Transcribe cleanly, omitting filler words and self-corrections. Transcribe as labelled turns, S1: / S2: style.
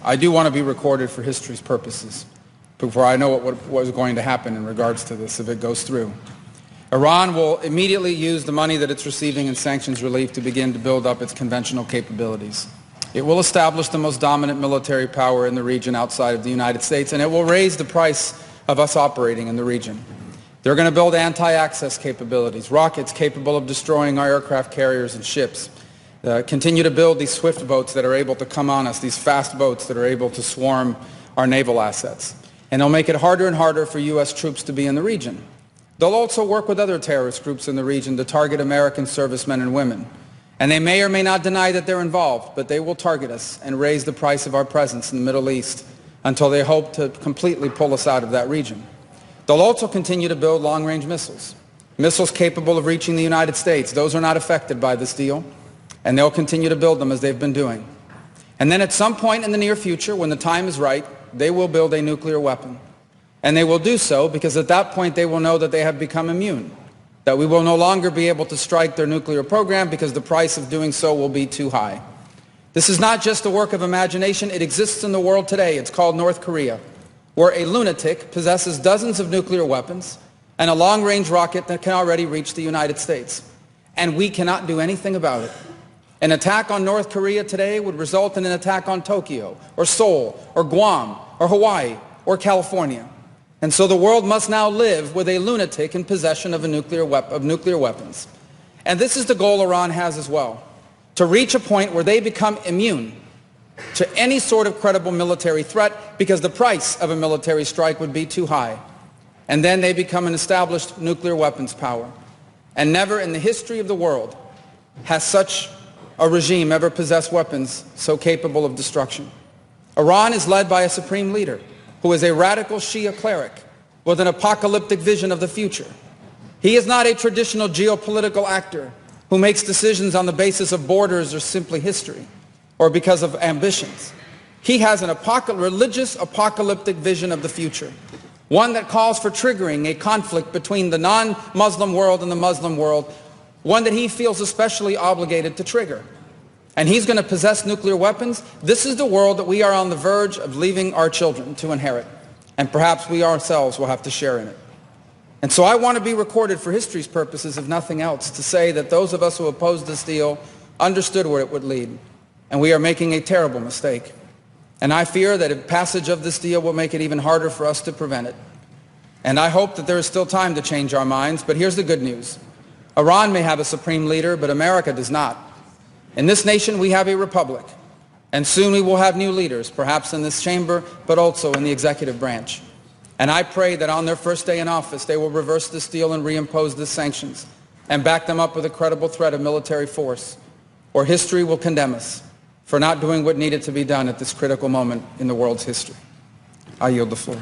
S1: I do want to be recorded for history's purposes before I know what was going to happen in regards to this if it goes through. Iran will immediately use the money that it's receiving in sanctions relief to begin to build up its conventional capabilities. It will establish the most dominant military power in the region outside of the United States, and it will raise the price of us operating in the region. They're going to build anti-access capabilities, rockets capable of destroying our aircraft carriers and ships, continue to build these swift boats that are able to come on us, these fast boats that are able to swarm our naval assets. And they'll make it harder and harder for U.S. troops to be in the region. They'll also work with other terrorist groups in the region to target American servicemen and women. And they may or may not deny that they're involved, but they will target us and raise the price of our presence in the Middle East until they hope to completely pull us out of that region. They'll also continue to build long-range missiles, missiles capable of reaching the United States. Those are not affected by this deal, and they'll continue to build them as they've been doing. And then at some point in the near future, when the time is right, they will build a nuclear weapon. And they will do so because at that point they will know that they have become immune, that we will no longer be able to strike their nuclear program because the price of doing so will be too high. This is not just a work of imagination. It exists in the world today. It's called North Korea, where a lunatic possesses dozens of nuclear weapons and a long-range rocket that can already reach the United States. And we cannot do anything about it. An attack on North Korea today would result in an attack on Tokyo, or Seoul, or Guam, or Hawaii, or California. And so the world must now live with a lunatic in possession of nuclear weapons. And this is the goal Iran has as well, to reach a point where they become immune to any sort of credible military threat because the price of a military strike would be too high. And then they become an established nuclear weapons power. And never in the history of the world has such a regime ever possessed weapons so capable of destruction. Iran is led by a supreme leader who is a radical Shia cleric with an apocalyptic vision of the future. He is not a traditional geopolitical actor who makes decisions on the basis of borders or simply history or because of ambitions. He has an religious apocalyptic vision of the future, one that calls for triggering a conflict between the non-Muslim world and the Muslim world, one that he feels especially obligated to trigger. And he's going to possess nuclear weapons. This is the world that we are on the verge of leaving our children to inherit. And perhaps we ourselves will have to share in it. And so I want to be recorded for history's purposes, if nothing else, to say that those of us who opposed this deal understood where it would lead. And we are making a terrible mistake. And I fear that a passage of this deal will make it even harder for us to prevent it. And I hope that there is still time to change our minds. But here's the good news. Iran may have a supreme leader, but America does not. In this nation, we have a republic, and soon we will have new leaders, perhaps in this chamber, but also in the executive branch. And I pray that on their first day in office, they will reverse this deal and reimpose the sanctions and back them up with a credible threat of military force, or history will condemn us for not doing what needed to be done at this critical moment in the world's history. I yield the floor.